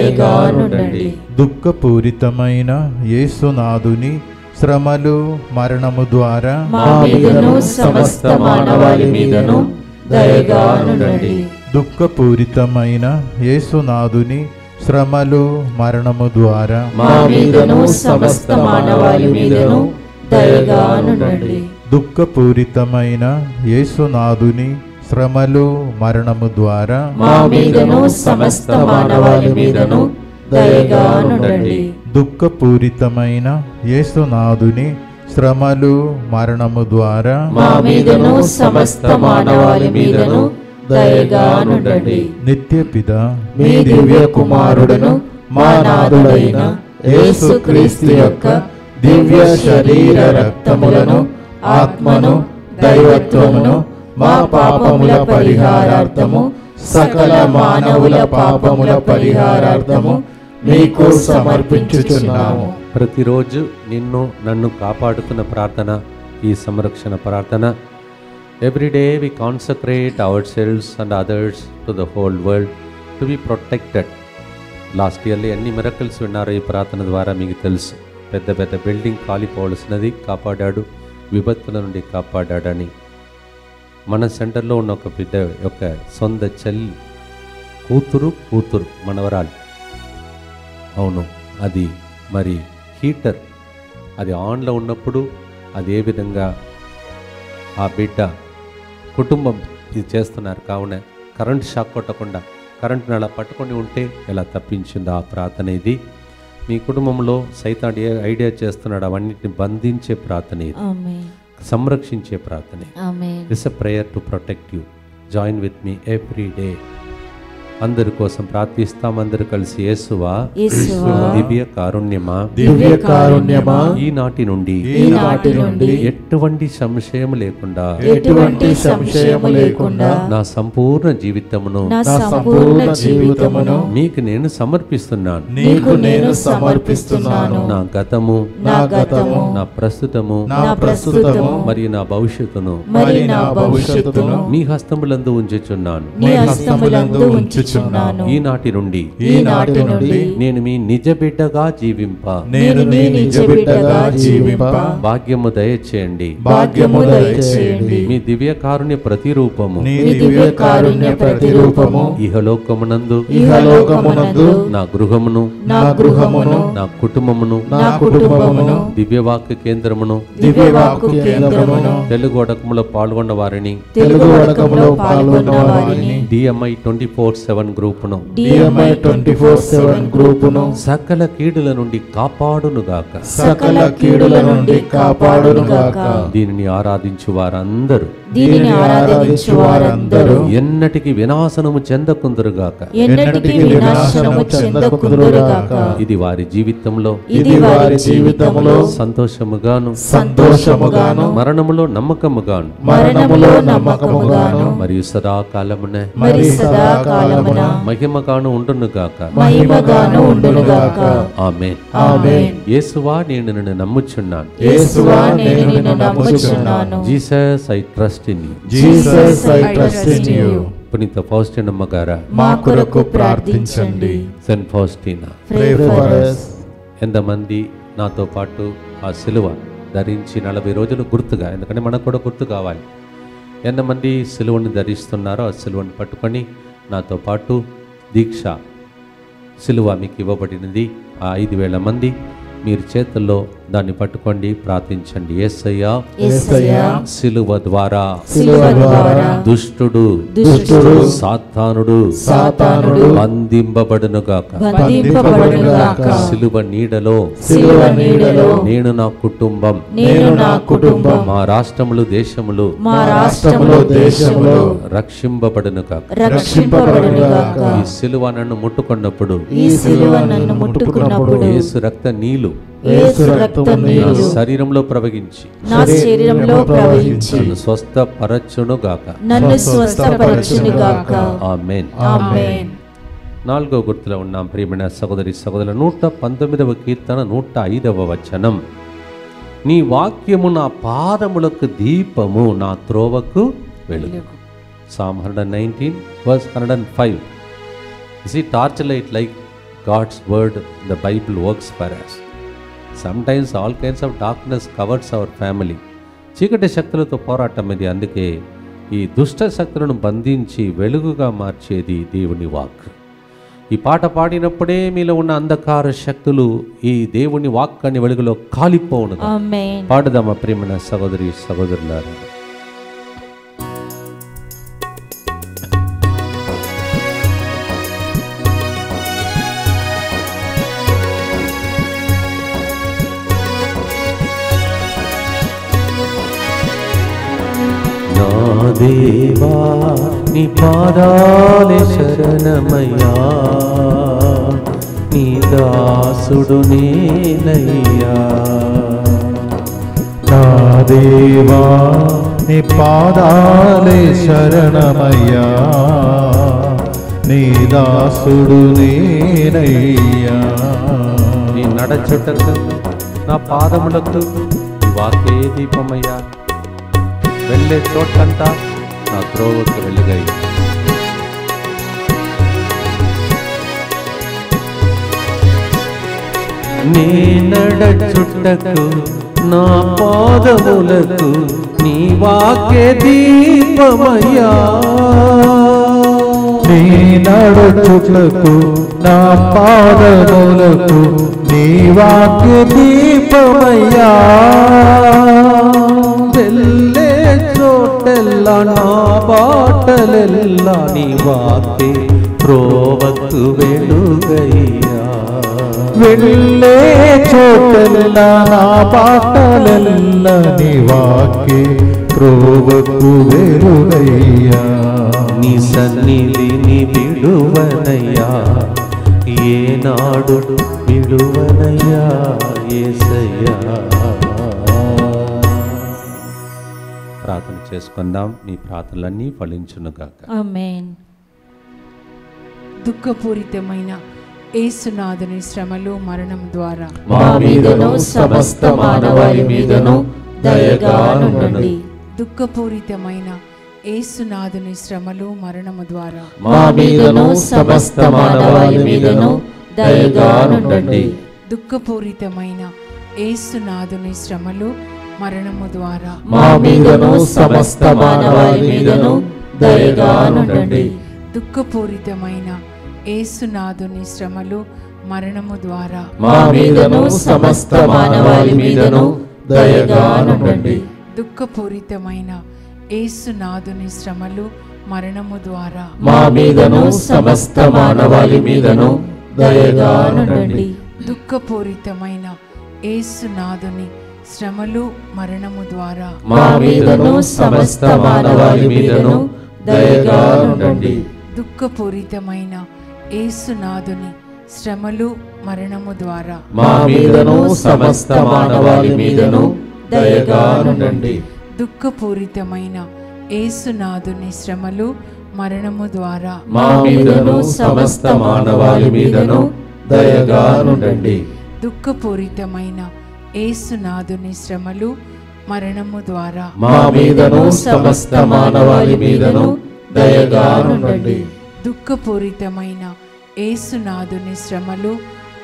దయగా నుండండి. దుఃఖపూరితమైన యేసునాథుని శ్రమలు మరణము ద్వారా మా మీదను సమస్త మానవాళి మీదను దయగా నుండండి. దుఃఖపూరితమైన యేసునాథుని శ్రమలు మరణము ద్వారా మా మీదను సమస్త మానవాళి మీదను దయగా నుండండి. దుఃఖపూరితమైన యేసునాథుని శ్రమలు మరణము ద్వారా మా మీదను సమస్త మానవాళి మీదను దయగా నుండండి. దుఃఖపూరితమైన యేసునాథుని శ్రమలు మరణము ద్వారా మా మీదను సమస్త మానవాళి మీదను దయగా నుండండి. నిత్య పిత మీ దివ్య కుమారుడును మా నాథుడైన యేసుక్రీస్తు యొక్క దివ్య శరీర రక్తములను ఆత్మను దైవత్వమును మా పాపముల పరిహారార్థము సకల మానవుల పాపముల పరిహారార్థము మీకు సమర్పించుచున్నాము. ప్రతిరోజు నిన్ను నన్ను కాపాడుతున్న ప్రార్థన ఈ సంరక్షణ ప్రార్థన. Every day we consecrate ourselves and others to the whole world to be protected. Last ఇయర్లో ఎన్ని మిరకల్స్ విన్నారో ఈ ప్రార్థన ద్వారా మీకు తెలుసు. పెద్ద పెద్ద బిల్డింగ్ కాలిపోవలసినది కాపాడాడు, విపత్తుల నుండి కాపాడాడని. మన సెంటర్లో ఉన్న ఒక బిడ్డ యొక్క సొంత చెల్లి కూతురు మనవరాలు, అవును అది మరి హీటర్ అది ఆన్లో ఉన్నప్పుడు అది ఏ విధంగా ఆ బిడ్డ కుటుంబం ఇది చేస్తున్నారు. కావున కరెంట్ షాక్ కొట్టకుండా కరెంట్ని అలా పట్టుకొని ఉంటే ఎలా తప్పించిందో ఆ ప్రార్థన ఇది. మీ కుటుంబంలో సైతాన్ ఏ ఐడియా చేస్తున్నాడు అవన్నిటిని బంధించే ప్రార్థన ఇది, సంరక్షించే ప్రార్థన. It's a prayer to protect you. Join with me every day. అందరి కోసం ప్రార్థిస్తాం. అందరు కలిసి యేసువా దివ్య కారుణ్యమా ఈనాటి నుండి ఎటువంటి సంశయం లేకుండా నా సంపూర్ణ జీవితమును మీకు నేను సమర్పిస్తున్నాను. నా గతము నా ప్రస్తుతము మరియు నా భవిష్యత్తును మీ హస్తములందు ఉంచుచున్నాను. ఈనాటి నుండి నేను మీ నిజ బిడ్డగా జీవింప భాగ్యము దయచేయండి. మీ దివ్య కారుణ్య ప్రతిరూపము ఇహలోకమునందు నా గృహమును నా కుటుంబమును దివ్యవాక్య కేంద్రమును తెలుగు అడకములో పాల్గొన్న వారిని DMI 24/7 గ్రూపును సకల కీడుల నుండి కాపాడునుగాక. దీనిని ఆరాధించు వారందరూ ఎన్నటికి వినాశనము చెందకుందురుగాక. ఇది వారి జీవితంలో సంతోషముగాను మరణములో నమ్మకముగాను మరియు సదాకాలమున మహిమగాను ఉండునుగాక. ఆమేన్. యేసువా నేను నిన్ను నమ్ముచున్నాను. Jesus I trust in you. పునీత ఫౌస్టినమ్మ గారా మా కొరకు ప్రార్థించండి. సెయింట్ ఫౌస్టినా, ఎంతమంది నాతో పాటు ఆ సిలువ ధరించి 40 రోజులు గుర్తుగా, ఎందుకంటే మనకు కూడా గుర్తు కావాలి, ఎంతమంది సిలువను ధరిస్తున్నారో ఆ సిలువను పట్టుకొని నాతో పాటు దీక్ష సిలువ మీకు ఇవ్వబడినది. ఆ 5,000 మంది మీరు చేతుల్లో దాన్ని పట్టుకోండి, ప్రార్థించండి. యేసయ్యా సిలువ ద్వారా దుష్టుడు సాతానుడు బంధింపబడునుగాక. సిలువ నీడలో నేను నా కుటుంబం మా రాష్ట్రములు దేశములు రక్షింపబడునుగాక. ఈ సిలువ నన్ను ముట్టుకున్నప్పుడు యేసు రక్త నీళ్లు శరీరంలో ప్రవహించి నన్ను స్వస్థపరచునుగాక. ఆమేన్. 4వ గుర్తులో ఉన్నాం ప్రియమైన సహోదరి సహోదరుల. 119వ కీర్తన 105వ వచనం. నీ వాక్యము నా పాదములకు దీపము, నా త్రోవకు వెలుగు. Psalm 119 verse 105. Is it torchlight like God's word? The Bible works for us. Sometimes all kinds of darkness covers our family. చీకటి శక్తులతో పోరాటం ఇది. అందుకే ఈ దుష్ట శక్తులను బంధించి వెలుగుగా మార్చేది దేవుని వాక్. ఈ పాట పాడినప్పుడే మీలో ఉన్న అంధకార శక్తులు ఈ దేవుని వాక్ అని వెలుగులో కాలిపోవును. పాడుదామా ప్రియమైన సహోదరి సహోదరులారా. దేవా నీ పాదాలే శరణమయ్యా, నీ దాసుడు నేనయ్యా. నా దేవా నీ పాదాలే శరణమయ్యా, నీ దాసుడు నేనయ్యా. నీ నడచుటకు నా పాదములకు నీ వాకే దీపమయ్యా, వెళ్ళే చోటంతా నా త్రోవకు వెలుగై. నీ నడచుటకు నా పాదములకు నీ వాకే దీపమయ్యా, నీ నడుచుటకు నా పాదములకు నీ వాక్య దీపమయ్యా. వెళ్ళే చోటెల్లా నా బాటలెల్లా నీ వాకే త్రోవకు వెలుగయ్యా. వెళ్ళే చోటెల్లా నా బాటలెల్లా నీ వాక్య త్రోవకు వెలుగయ్యా. నీ సన్నిధిని విడువనయ్యా, ఏనాడు విడువనయ్యా యేసయ్యా. ప్రార్థన చేసుకుందాం, మీ ప్రార్థనలన్నీ ఫలించునుగాక. ఆమేన్. దుఃఖపూరితమైన యేసునాథుని శ్రమలు మరణం ద్వారా మా మీదను సమస్త మానవాళి మీదను దయగా నుండండి. దుఃఖపూరితమైన యేసునాథుని శ్రమలు మరణము ద్వారా మా మీదను సమస్త మానవాళి మీదను దయగా నుండండి. దుఃఖపూరితమైన యేసునాథుని శ్రమలు మరణము ద్వారా మా మీదను సమస్త మానవాళి మీదను దయగా నుండండి. దుఃఖపూరితమైన యేసునాథుని శ్రమలు మరణము ద్వారా మా మీదను సమస్త మానవాళి మీదను దయగా నుండండి. దుఃఖపూరితమైన యేసునాథుని శ్రమలు మరణము ద్వారా మా మీదను సమస్త మానవాళి మీదను దయగా నుండండి. దుఃఖపూరితమైన యేసునాథుని శ్రమలు మరణము ద్వారా మా మీదను సమస్త మానవాళి మీదను దయగా నుండండి. దుఃఖపూరితమైన యేసునాథుని శ్రమలు మరణము ద్వారా మా మీదను సమస్త మానవాళి మీదను దయగా నుండండి. దుఃఖపూరితమైన యేసునాథుని శ్రమలు మరణము ద్వారా మా మీదను సమస్త మానవాళి మీదను దయగా నుండండి. దుఃఖపూరితమైన యేసునాథుని శ్రమలు మరణము ద్వారా మా మీదను సమస్త మానవాళి మీదను దయగా నుండండి. దుఃఖపూరితమైన యేసునాథుని శ్రమలు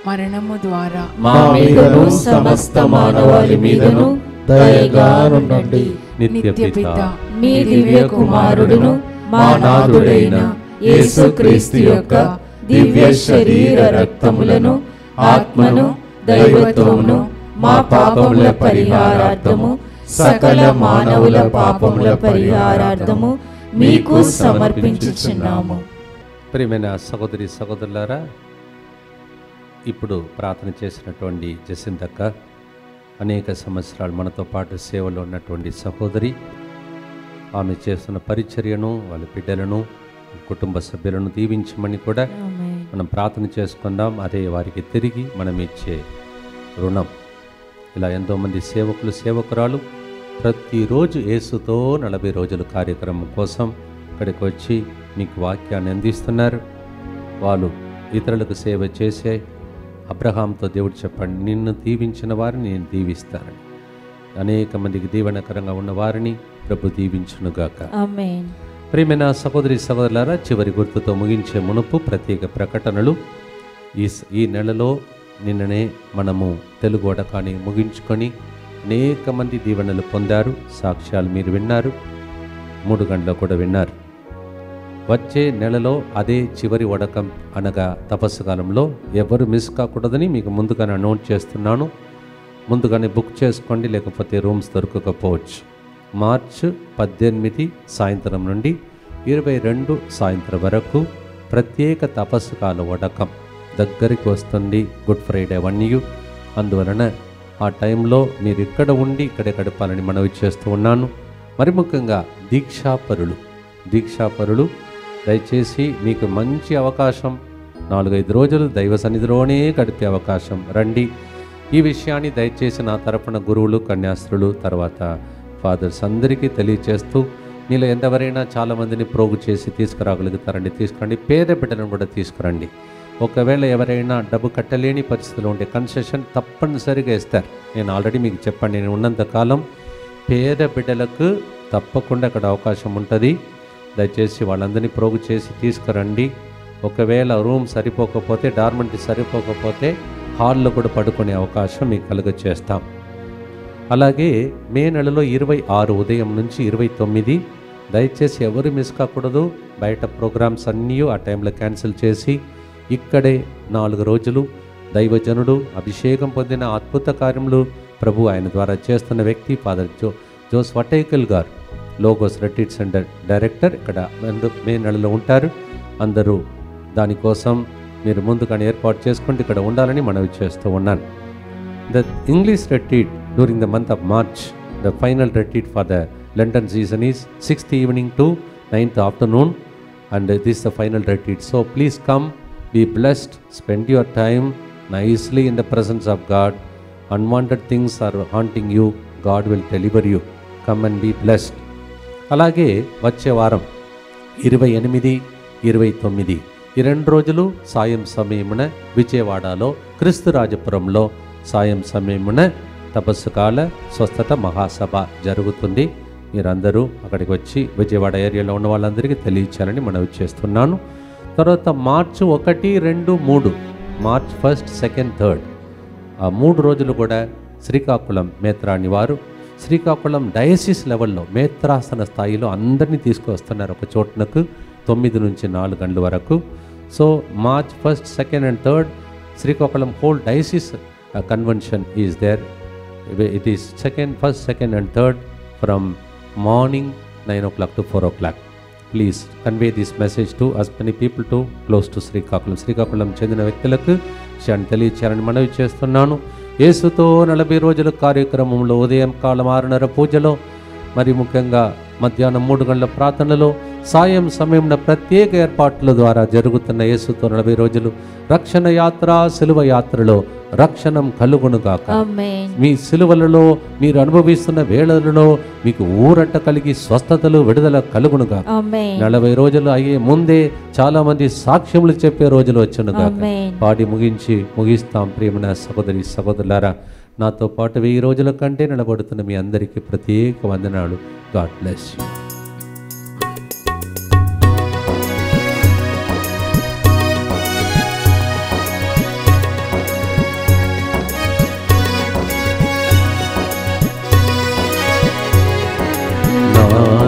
మరణము ద్వారా మా మీదను సమస్త మానవాళి మీదను దయగా నుండండి. నిత్యపిత మీ దివ్య కుమారుడును మా నాథుడైన యేసుక్రీస్తు యొక్క దివ్య శరీర రక్తములను ఆత్మను దైవత్వమును మా పాపముల పరిహారార్థము సకల మానవుల పాపముల పరిహారార్థము మీకు సమర్పించుచున్నాము. ప్రియమైన సహోదరి సహోదరులారా, ఇప్పుడు ప్రార్థన చేసినటువంటి జసిందక్క అనేక సంవత్సరాలు మనతో పాటు సేవలో ఉన్నటువంటి సహోదరి, ఆమె చేస్తున్న పరిచర్యను, వాళ్ళ బిడ్డలను, కుటుంబ సభ్యులను దీవించమని కూడా మనం ప్రార్థన చేసుకుందాం. అదే వారికి తిరిగి మనం ఇచ్చే రుణం. ఇలా ఎంతోమంది సేవకులు, సేవకురాలు ప్రతిరోజు యేసుతో 40 రోజుల కార్యక్రమం కోసం ఇక్కడికి వచ్చి మీకు వాక్యాన్ని అందిస్తున్నారు. వాళ్ళు ఇతరులకు సేవ చేసే అబ్రహాంతో దేవుడు చెప్పండి, నిన్ను దీవించిన వారిని నేను దీవిస్తానని. అనేక మందికి దీవెనకరంగా ఉన్న వారిని ప్రభు దీవించునుగాక. ఆమేన్. ప్రియమైన సహోదరి సహోదరులారా, చివరి గుర్తుతో ముగించే మునుపు ప్రత్యేక ప్రకటనలు. ఈ నెలలో నిన్ననే మనము తెలుగు వడకాన్ని ముగించుకొని అనేక మంది దీవెనలు పొందారు. సాక్ష్యాలు మీరు విన్నారు, 3 గంటలు కూడా విన్నారు. వచ్చే నెలలో అదే చివరి వడకం అనగా తపస్సు కాలంలో ఎవరు మిస్ కాకూడదని మీకు ముందుగానే అనౌన్స్ చేస్తున్నాను. ముందుగానే బుక్ చేసుకోండి, లేకపోతే రూమ్స్ దొరకకపోవచ్చు. మార్చి 18 సాయంత్రం నుండి 22 సాయంత్రం వరకు ప్రత్యేక తపస్సు కాల వడకం దగ్గరికి వస్తుంది. గుడ్ ఫ్రైడే వన్యూ. అందువలన ఆ టైంలో మీరు ఇక్కడ ఉండి ఇక్కడే గడపాలని మనవి చేస్తూ ఉన్నాను. మరి ముఖ్యంగా దీక్షాపరులు దయచేసి మీకు మంచి అవకాశం, 4-5 రోజులు దైవ సన్నిధిలోనే గడిపే అవకాశం. రండి. ఈ విషయాన్ని దయచేసి నా తరపున గురువులు, కన్యాస్త్రులు, తర్వాత ఫాదర్స్ అందరికీ తెలియచేస్తూ, మీలో ఎంతవరైనా చాలామందిని ప్రోగు చేసి తీసుకురాగలుగుతారండి, తీసుకురండి. పేద బిడ్డలను కూడా తీసుకురండి. ఒకవేళ ఎవరైనా డబ్బు కట్టలేని పరిస్థితిలో ఉంటే కన్సెషన్ తప్పనిసరిగా ఇస్తారు. నేను ఆల్రెడీ మీకు చెప్పండి, నేను ఉన్నంతకాలం పేద బిడ్డలకు తప్పకుండా అక్కడ అవకాశం ఉంటుంది. దయచేసి వాళ్ళందరినీ ప్రోగు చేసి తీసుకురండి. ఒకవేళ రూమ్ సరిపోకపోతే, డార్మెంటరీ సరిపోకపోతే హాల్లో కూడా పడుకునే అవకాశం మీకు కలుగచేస్తాం. అలాగే మే నెలలో 26 ఉదయం నుంచి 29 దయచేసి ఎవరు మిస్ కాకూడదు. బయట ప్రోగ్రామ్స్ అన్నీ ఆ టైంలో క్యాన్సిల్ చేసి ఇక్కడే 4 రోజులు దైవజనుడు, అభిషేకం పొందిన అద్భుత కార్యములు ప్రభు ఆయన ద్వారా చేస్తున్న వ్యక్తి ఫాదర్ జోస్ వటైకల్ గారు, లోగోస్ రిట్రీట్ సెంటర్ డైరెక్టర్, ఇక్కడ మే నెలలో ఉంటారు. అందరూ దానికోసం మీరు ముందుగానే ఏర్పాటు చేసుకుంటే ఇక్కడ ఉండాలని మనవి చేస్తూ ఉన్నాను. The English retreat during the month of March, the final retreat for the Lenten season is 6th evening to 9th afternoon, and this is the final retreat. So please come, be blessed, spend your time nicely in the presence of God. Unwanted things are haunting you, God will deliver you. Come and be blessed. అలాగే వచ్చే వారం 28, 29 ఈ 2 రోజులు సాయం సమయమున విజయవాడలో క్రీస్తురాజపురంలో సాయం సమయమున తపస్సు కాల స్వస్థత మహాసభ జరుగుతుంది. మీరందరూ అక్కడికి వచ్చి విజయవాడ ఏరియాలో ఉన్న వాళ్ళందరికీ తెలియచేయాలని మనవి చేస్తున్నాను. తర్వాత మార్చి 1, 2, 3 మార్చ్ 1, 2, 3 ఆ 3 రోజులు కూడా శ్రీకాకుళం మేత్రాని వారు శ్రీకాకుళం డయసిస్ లెవెల్లో మేత్రాసన స్థాయిలో అందరినీ తీసుకువస్తున్నారు ఒక చోటునకు 9 నుంచి 4 గంటల వరకు. So March 1, 2 and 3 Srikakulam whole diocese convention is there. It is 1st, 2nd and 3rd from morning 9 o'clock to 4 o'clock. Please convey this message to as many people to close to Srikakulam చెందిన వ్యక్తులకు విషయాన్ని తెలియచేయాలని మనవి చేస్తున్నాను. యేసుతో 40 రోజుల కార్యక్రమంలో ఉదయం కాలం 6:30 పూజలో, మరి ముఖ్యంగా మధ్యాహ్నం 3 గంటల ప్రార్థనలో, సాయం సమయంలో ప్రత్యేక ఏర్పాట్ల ద్వారా జరుగుతున్న యేసుతో 40 రోజులు రక్షణ యాత్ర, సిలువ యాత్రలో రక్షణం కలుగునుగాక. మీ సిలువలలో మీరు అనుభవిస్తున్న వేళలలో మీకు ఊరట కలిగి స్వస్థతలు, విడుదల కలుగునుగాక. 40 రోజులు అయ్యే ముందే చాలా మంది సాక్ష్యములు చెప్పే రోజులు వచ్చునుగాక. పాడి ముగిస్తాం. ప్రియమైన సహోదరి సహోదరులారా, నాతో పాటు 1000 రోజుల కంటే నిలబడుతున్న మీ అందరికీ ప్రత్యేక వందనాలు. God bless you.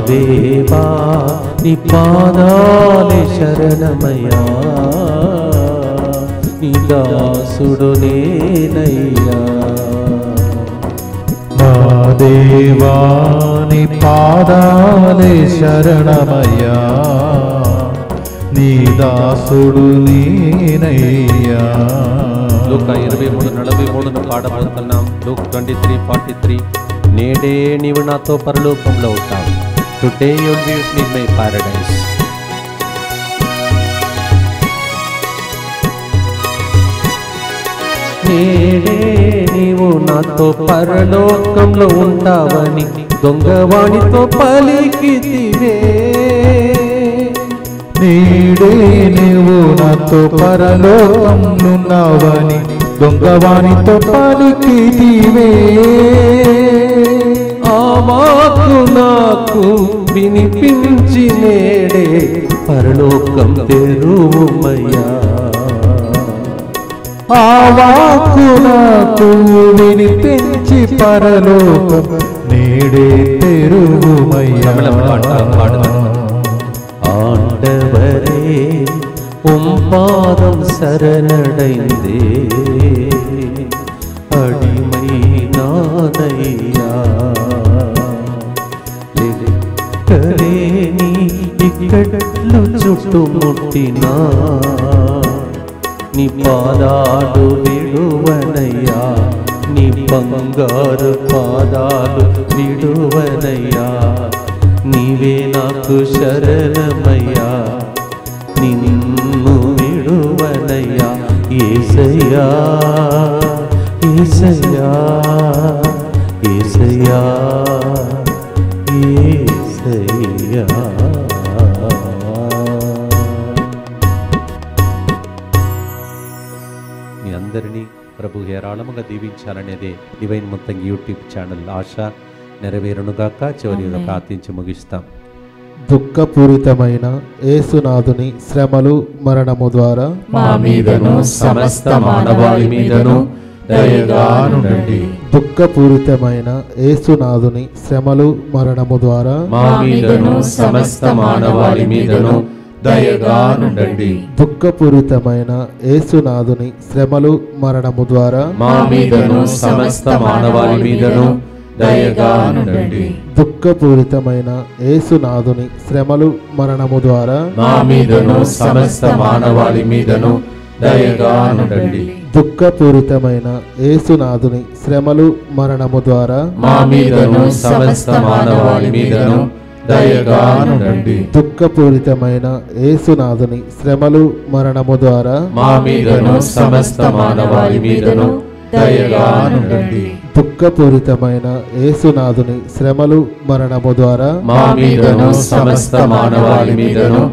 దేవా నీ పాదాలే శరణమయ్యా, నీ దాసుడు నేనయ్యా. నా దేవా నీ పాదాలే శరణమయ్యా, నీ దాసుడు నేనయ్యా. లూకా 23:43 పాడబోతున్నాం. లూక్ 23:43 నేడే నీవు నాతో పరలోకంలో ఉంటావు. Today you will be with me in my Paradise. నేడే నీవు నాతో పరలోకంలో ఉంటావని దొంగవాణితో పలికితివే. నేడే నీవు నాతో పరలోకంలోన్నావని దొంగవాణితో పలికితివే. ఆ వాక్కు నాకు వినిపించి నేడే పరలోకం తెరువుమయ్యా. ఆ వాక్కు నాకు వినిపించి పరలోకం నేడే తెరువుమయ్యా. ஆண்டவரே உம் பாதம் சரணடைந்தே, அடிமை நாதையா. లెక్కలే నీ ఇక్కట్లు చుట్టుముట్టినా, నీ పాదాలు విడువనయ్యా, నీ బంగారు పాదాలు విడువనయ్యా. నీవే నాకు శరణమయ్యా, నిన్ను విడువనయ్యా. యేసయ్యా యేసయ్యా యేసయ్యా యేసయ్యా. మీ అందరినీ ప్రభు హేరాళముగా దీవించాలనేదే డివైన్ మొత్తంగా యూట్యూబ్ ఛానల్ ఆశ నెరవేరునుగాక. చివరిగా ప్రార్థించి ముగిస్తాం. దుఃఖపూరితమైన యేసునాథుని శ్రమలు మరణము ద్వారా మా మీదను సమస్త మానవాళి మీదను దయగా నుండండి. దుఃఖపూరితమైన యేసునాథుని శ్రమలు మరణము ద్వారా మా మీదను సమస్త మానవాళి మీదను దయగా నుండండి. దుఃఖపూరితమైన యేసునాథుని శ్రమలు మరణము ద్వారా మా మీదను సమస్త మానవాళి మీదను దయగా నుండండి. దుఃఖపూరితమైన యేసునాథుని శ్రమలు మరణము ద్వారా మా మీదను సమస్త మానవాళి మీదను దయగా నుండండి. దుఃఖపూరితమైన యేసునాథుని శ్రమలు మరణము ద్వారా మా మీదను సమస్త మానవాళి మీదను దయగా నుండండి. దుఃఖపూరితమైన యేసునాథుని శ్రమలు మరణము ద్వారా మా మీదను సమస్త మానవాళి మీదను దయగా నుండండి. దుఃఖపూరితమైన యేసునాథుని శ్రమలు మరణము ద్వారా మా మీదను సమస్త మానవాళి మీదను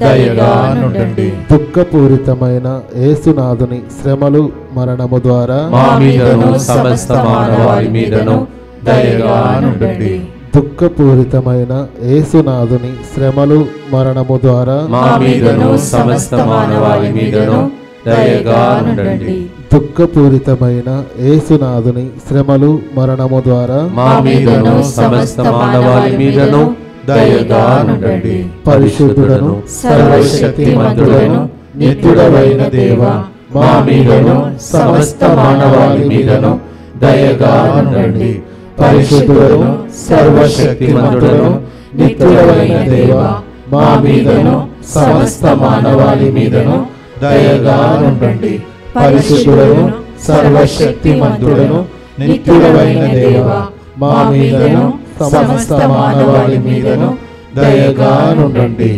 దయగా నుండండి. దుఃఖపూరితమైన యేసునాథుని శ్రమలు మరణము ద్వారా మా మీదను సమస్త మానవాళి మీదను దయగా నుండండి. దుఃఖపూరితమైన యేసునాథుని శ్రమలు మరణము ద్వారా మా మీదను సమస్త మానవాళి మీదను దయగా నుండండి. దుఃఖపూరితమైన యేసునాథుని శ్రమలు మరణము ద్వారా మా మీదను సమస్త మానవాళి మీదను దయగా నుండండి. పరిశుద్ధుడను సర్వశక్తిమంతుడను నిత్యుడవైన దేవా, మా మీదను సమస్త మానవాళి మీదను దయగా నుండండి. పరిశుద్ధుడను సర్వశక్తిమంతుడను నిత్యుడవైన దేవా, మా మీదను సమస్త మానవాళి మీదను దయగా నుండండి. పరిశుద్ధుడను సర్వశక్తిమంతుడను నిత్యుడవైన దేవా, మా మీదను సమస్త మానవాళి మీదను దయగా నుండండి.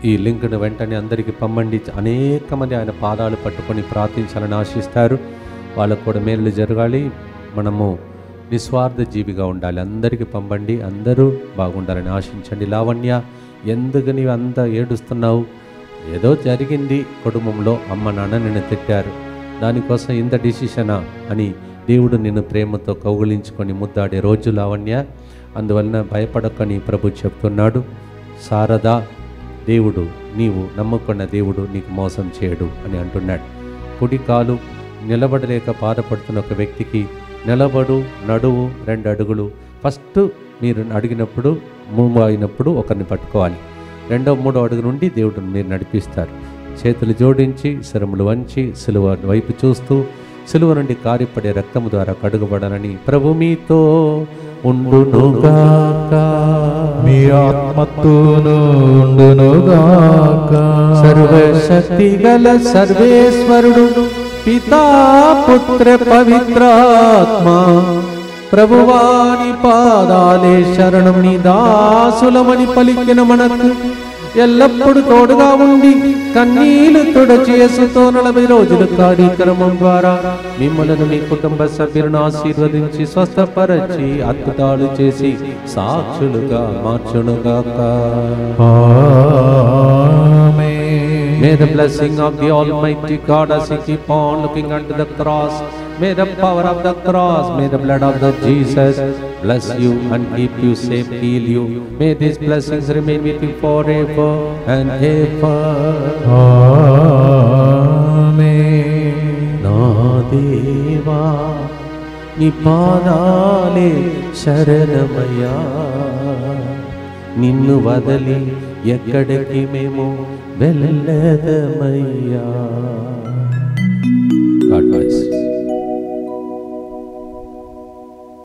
ఈ లింక్ను వెంటనే అందరికీ పంపండి. అనేక మంది ఆయన పాదాలు పట్టుకొని ప్రార్థించాలని ఆశిస్తారు. వాళ్ళకు కూడా మేలు జరగాలి. మనము నిస్వార్థ జీవిగా ఉండాలి. అందరికీ పంపండి. అందరూ బాగుండాలని ఆశించండి. లావణ్య, ఎందుకు నీవు అంత ఏడుస్తున్నావు? ఏదో జరిగింది కుటుంబంలో, అమ్మ నాన్న నిన్ను తిట్టారు, దానికోసం ఇంత డిసిషనా అని దేవుడు నిన్ను ప్రేమతో కౌగిలించుకొని ముద్దాడే రోజు లావణ్య. అందువలన భయపడకని ప్రభు చెప్తున్నాడు. శారదా, దేవుడు, నీవు నమ్ముకున్న దేవుడు నీకు మోసం చేయడు అని అంటున్నాడు. కుడి కాలు నిలబడలేక బాధపడుతున్న ఒక వ్యక్తికి నిలబడు, నడువు, 2 అడుగులు. ఫస్ట్ మీరు అడిగినప్పుడు, మూవ్ అయినప్పుడు ఒకరిని పట్టుకోవాలి. 2వ 3వ అడుగు నుండి దేవుడు మీరు నడిపిస్తారు. చేతులు జోడించి శరములు వంచి సిలువ వైపు చూస్తూ సిలువ నుండి కారిపడే రక్తము ద్వారా కడుగబడాలని ప్రభు మీతో ఉండునుగాక. మీ ఆత్మతోను ఉండునుగాక. సర్వశక్తి గల సర్వేశ్వరుడు పితా పుత్ర పవిత్రాత్మ ప్రభువాని పాదాలే శరణం. నీ దాసులమని పలికిన మనకు ఎల్లప్పుడు తోడుగా ఉండి కన్నీళ్లు తుడచేసుతో 40 రోజుల కార్యక్రమం ద్వారా మిమ్మల్ని మీ కుటుంబ సభ్యులను ఆశీర్వదించి స్వస్థపరచి అద్భుతాలు చేసి సాక్షులుగా మార్చునుగాక. May the blessing of the Almighty God as you keep on looking unto the cross, may the power of the cross, may the blood of the Jesus bless you and keep you safe, heal you. May these blessings remain with you forever and ever. Amen. Na deva ni paadale sharanamaya, నిన్ను వదలి ఎక్కడికి మేము వెళ్ళదమయ్యా. God bless.